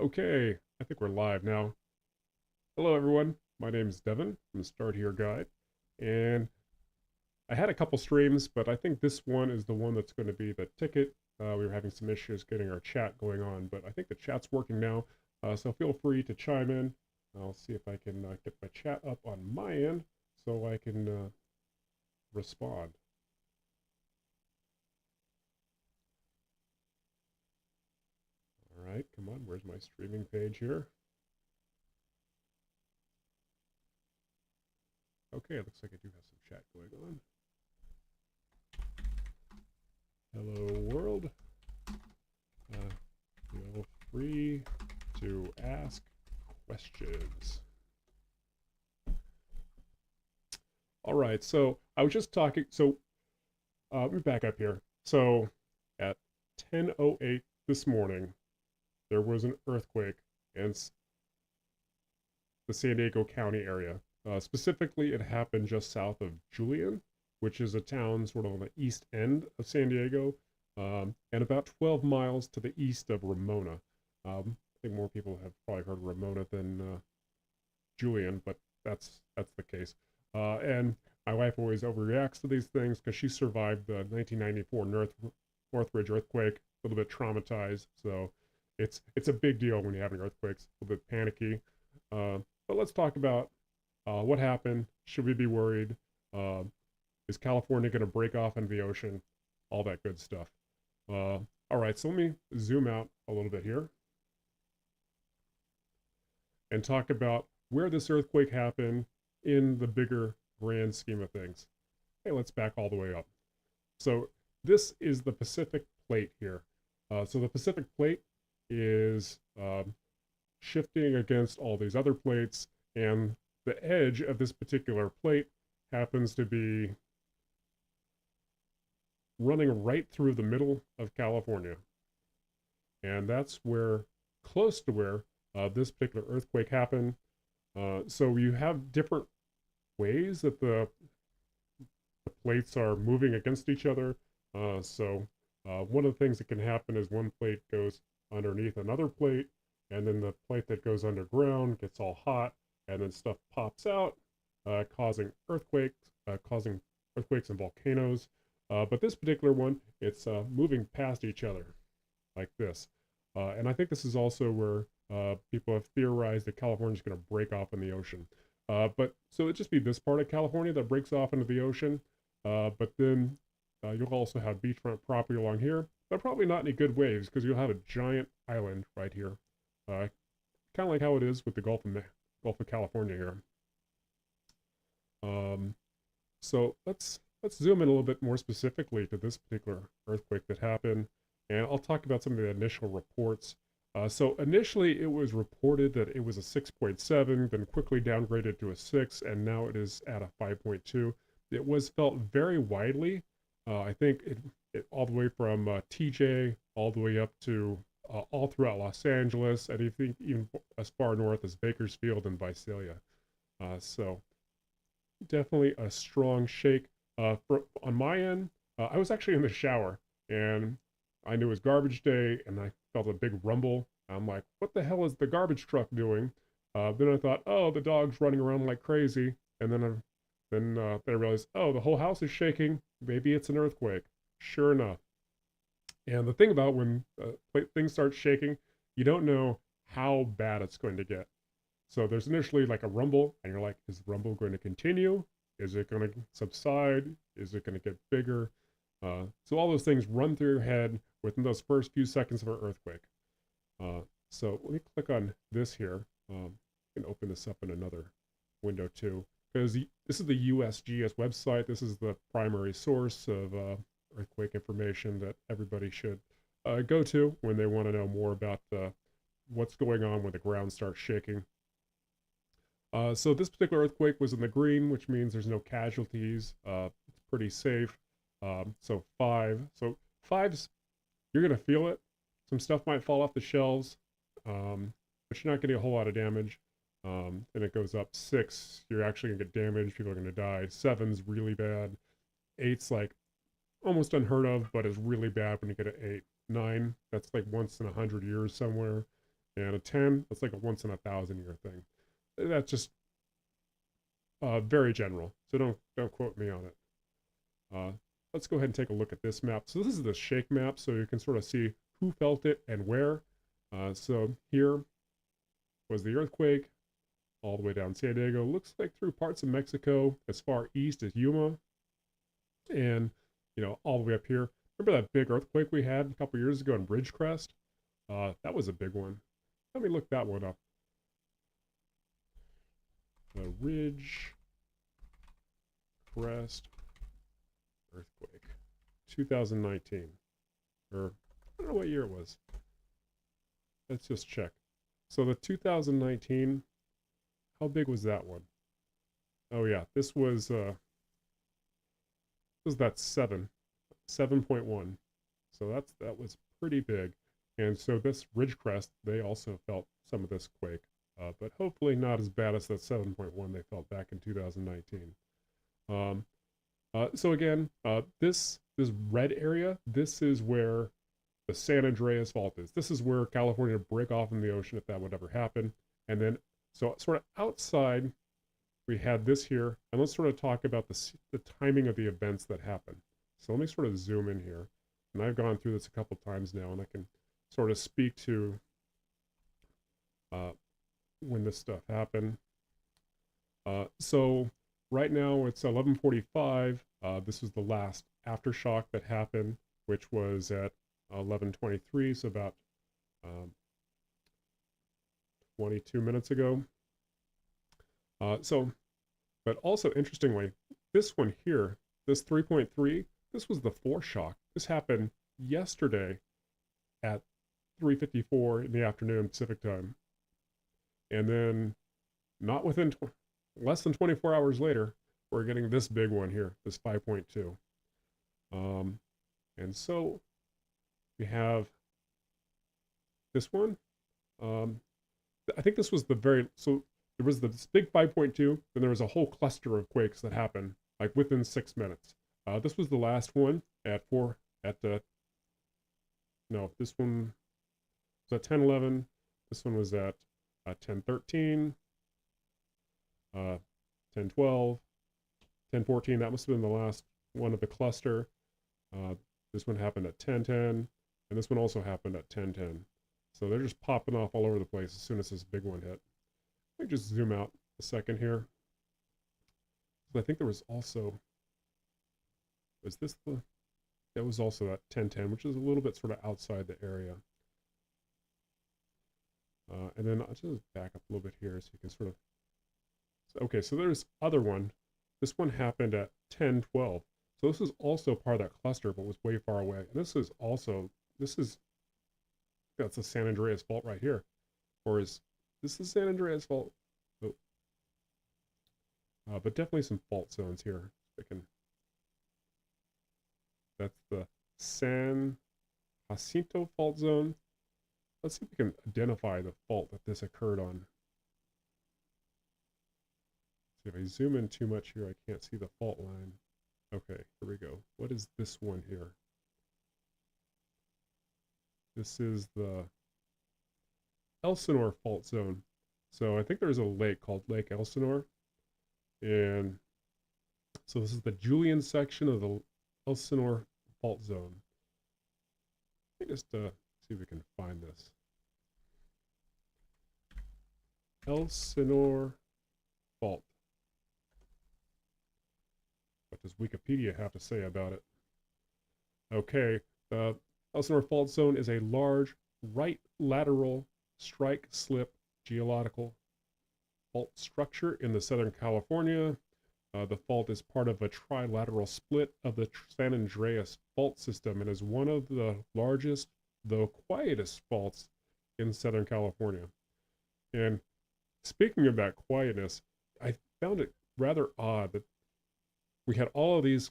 Okay, I think we're live now. Hello, everyone. My name is Devin from the Start Here Guide, and I had a couple streams, but I think this one is the one that's going to be the ticket. We were having some issues getting our chat going on, but I think the chat's working now, so feel free to chime in. I'll see if I can get my chat up on my end so I can respond. All right, come on, where's my streaming page here? Okay, it looks like I do have some chat going on. Hello, world. Feel free to ask questions. All right, so I was just talking. So let me back up here. So at 10:08 this morning, there was an earthquake in the San Diego County area. Specifically, it happened just south of Julian, which is a town sort of on the east end of San Diego, and about 12 miles to the east of Ramona. I think more people have probably heard of Ramona than Julian, but that's the case. And my wife always overreacts to these things because she survived the 1994 Northridge earthquake, a little bit traumatized. So it's a big deal when you're having earthquakes, a little bit panicky. But let's talk about what happened. Should we be worried? Uh, is California going to break off into the ocean? All that good stuff. All right, so let me zoom out a little bit here and talk about where this earthquake happened in the bigger grand scheme of things. Hey, let's back all the way up. So this is the Pacific Plate here. So the Pacific Plate is shifting against all these other plates, and the edge of this particular plate happens to be running right through the middle of California. And that's where, close to where this particular earthquake happened. So you have different ways that the plates are moving against each other. One of the things that can happen is one plate goes underneath another plate, and then the plate that goes underground gets all hot, and then stuff pops out, causing earthquakes and volcanoes. But this particular one, it's moving past each other like this. And I think this is also where people have theorized that California is going to break off in the ocean. But so it'd just be this part of California that breaks off into the ocean. But then you'll also have beachfront property along here, but probably not any good waves because you'll have a giant island right here. Kind of like how it is with the Gulf of California here. So let's zoom in a little bit more specifically to this particular earthquake that happened, and I'll talk about some of the initial reports. So initially, it was reported that it was a 6.7, then quickly downgraded to a 6, and now it is at a 5.2. It was felt very widely. I think it all the way from TJ all the way up to all throughout Los Angeles, and I think even as far north as Bakersfield and Visalia. So definitely a strong shake. On my end, I was actually in the shower, and I knew it was garbage day, and I felt a big rumble. I'm like, what the hell is the garbage truck doing? Then I thought, oh, the dog's running around like crazy. And then I realized, oh, the whole house is shaking. Maybe it's an earthquake. Sure enough. And the thing about when things start shaking, you don't know how bad it's going to get. So there's initially like a rumble, and you're like, is the rumble going to continue? Is it going to subside? Is it going to get bigger? So all those things run through your head within those first few seconds of an earthquake. So let me click on this here. I can open this up in another window too, because this is the USGS website. This is the primary source of earthquake information that everybody should go to when they want to know more about what's going on when the ground starts shaking. So this particular earthquake was in the green, which means there's no casualties. It's pretty safe. So 5. So 5's, you're going to feel it. Some stuff might fall off the shelves, but you're not getting a whole lot of damage. And it goes up. 6, you're actually going to get damaged. People are going to die. 7's really bad. 8's like almost unheard of, but is really bad when you get an 8. 9, that's like once in 100 years somewhere. And a 10, that's like a once in a thousand year thing. That's just very general, so don't quote me on it. Uh, let's go ahead and take a look at this map. So this is the shake map, so you can sort of see who felt it and where. So here was the earthquake, all the way down San Diego. Looks like through parts of Mexico, as far east as Yuma, and all the way up here. Remember that big earthquake we had a couple years ago in Ridgecrest? That was a big one. Let me look that one up. The Ridgecrest earthquake, 2019, or I don't know what year it was. Let's just check. So the 2019, how big was that one? Oh yeah, this was that 7.1. So that was pretty big. And so this Ridgecrest, they also felt some of this quake, but hopefully not as bad as that 7.1 they felt back in 2019. So again, this red area, this is where the San Andreas Fault is. This is where California would break off in the ocean if that would ever happen. And then, so sort of outside, we had this here, and let's sort of talk about the timing of the events that happen. So let me sort of zoom in here, and I've gone through this a couple times now, and I can sort of speak to when this stuff happened. So right now it's 11:45. This was the last aftershock that happened, which was at 11:23, so about 22 minutes ago. But also interestingly, this one here, this 3.3, this was the foreshock. This happened yesterday at 3:54 in the afternoon Pacific time. And then not within less than 24 hours later, we're getting this big one here, this 5.2. And so we have this one. I think this was so there was this big 5.2, then there was a whole cluster of quakes that happened like within 6 minutes. This was the last one at this one was at 10:11. This one was at 10:13, 10:12, 10:14. That must have been the last one of the cluster. This one happened at 10:10, and this one also happened at 10:10. So they're just popping off all over the place as soon as this big one hit. Let me just zoom out a second here. So I think there was also, that was also at 10:10, which is a little bit sort of outside the area. And then I'll just back up a little bit here so you can sort of, okay, so there's other one. This one happened at 10:12. So this is also part of that cluster, but was way far away. And that's the San Andreas Fault right here. Or is this the San Andreas Fault? Oh. But definitely some fault zones here. That's the San Jacinto fault zone. Let's see if we can identify the fault that this occurred on. See, if I zoom in too much here, I can't see the fault line. Okay, here we go. What is this one here? This is the Elsinore fault zone. So I think there's a lake called Lake Elsinore. And so this is the Julian section of the Elsinore fault zone. Let me just see if we can find this. Elsinore fault. What does Wikipedia have to say about it? Okay, the Elsinore fault zone is a large right lateral strike slip geological fault structure in the Southern California. The fault is part of a trilateral split of the San Andreas fault system and is one of the largest, though quietest, faults in Southern California. And speaking of that quietness, I found it rather odd that we had all of these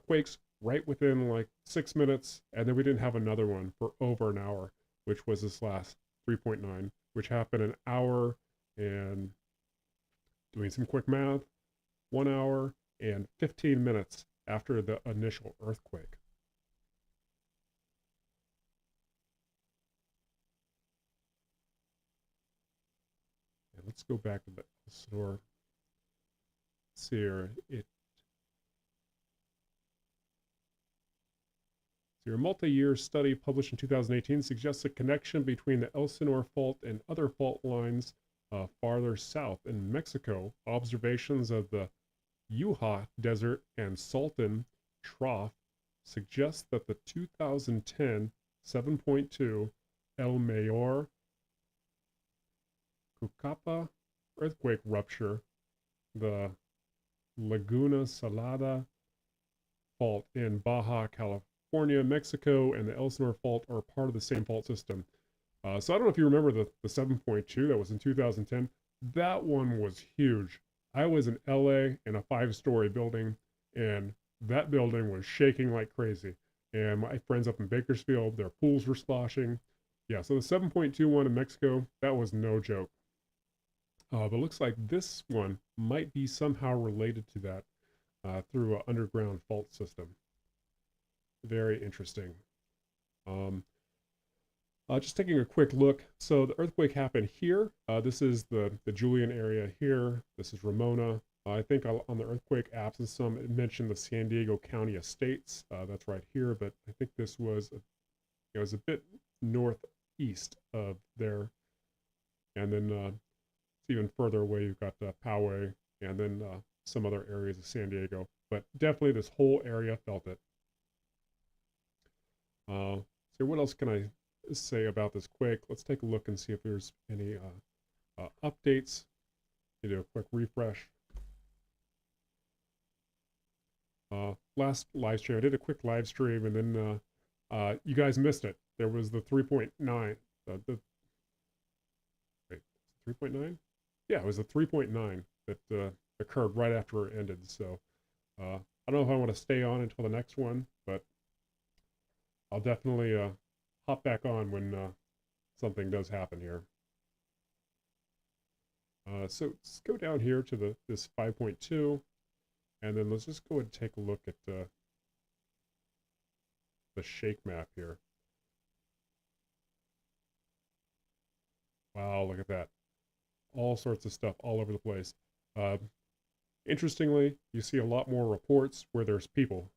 quakes right within like 6 minutes, and then we didn't have another one for over an hour, which was this last 3.9, which happened an hour and, doing some quick math, 1 hour and 15 minutes after the initial earthquake. let's go back to the Elsinore. Let's see here. Your multi-year study published in 2018 suggests a connection between the Elsinore Fault and other fault lines farther south in Mexico. Observations of the Yuha Desert and Salton Trough suggest that the 2010 7.2 El Mayor Cucapa earthquake rupture the Laguna Salada Fault in Baja California, Mexico, and the Elsinore Fault are part of the same fault system. So I don't know if you remember the 7.2 that was in 2010. That one was huge. I was in LA in a 5-story building, and that building was shaking like crazy. And my friends up in Bakersfield, their pools were sloshing. Yeah, so the 7.2 one in Mexico, that was no joke. But it looks like this one might be somehow related to that through an underground fault system. Very interesting. Just taking a quick look. So the earthquake happened here. This is the Julian area here. This is Ramona. I think on the earthquake apps and some, it mentioned the San Diego County Estates. That's right here, but I think this was, it was a bit northeast of there. And then even further away, you've got Poway and then some other areas of San Diego. But definitely this whole area felt it. So what else can I say about this quake? Let's take a look and see if there's any updates. Do a quick refresh. Last live stream, I did a quick live stream, and then you guys missed it. There was the 3.9. Wait, 3.9? Yeah, it was the 3.9 that occurred right after it ended. So I don't know if I want to stay on until the next one, but I'll definitely hop back on when something does happen here. So let's go down here to this 5.2, and then let's just go ahead and take a look at the shake map here. Wow, look at that. All sorts of stuff all over the place. Interestingly, you see a lot more reports where there's people.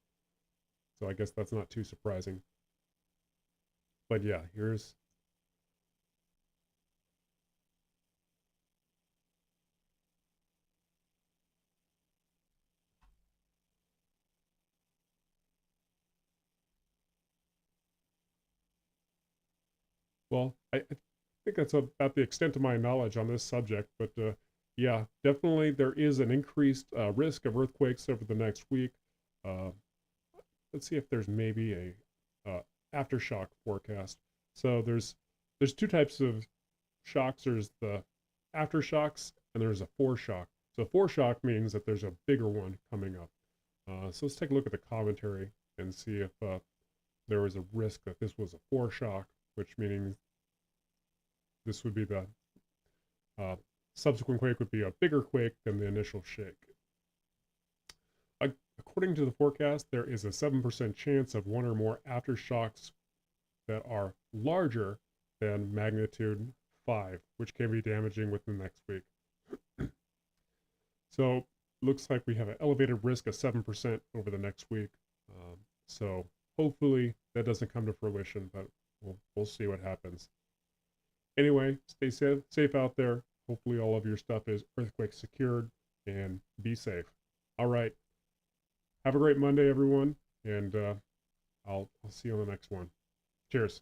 So I guess that's not too surprising. But yeah, here's well, I think that's about the extent of my knowledge on this subject, but yeah, definitely there is an increased risk of earthquakes over the next week. Let's see if there's maybe a aftershock forecast. So there's two types of shocks. There's the aftershocks and there's a foreshock. So foreshock means that there's a bigger one coming up. So let's take a look at the commentary and see if there was a risk that this was a foreshock, which meaning this would be the subsequent quake would be a bigger quake than the initial shake. According to the forecast, there is a 7% chance of one or more aftershocks that are larger than magnitude 5, which can be damaging within the next week. So looks like we have an elevated risk of 7% over the next week. So hopefully that doesn't come to fruition, but we'll see what happens. Anyway, stay safe out there. Hopefully all of your stuff is earthquake secured, and be safe. All right. Have a great Monday, everyone, and I'll see you on the next one. Cheers.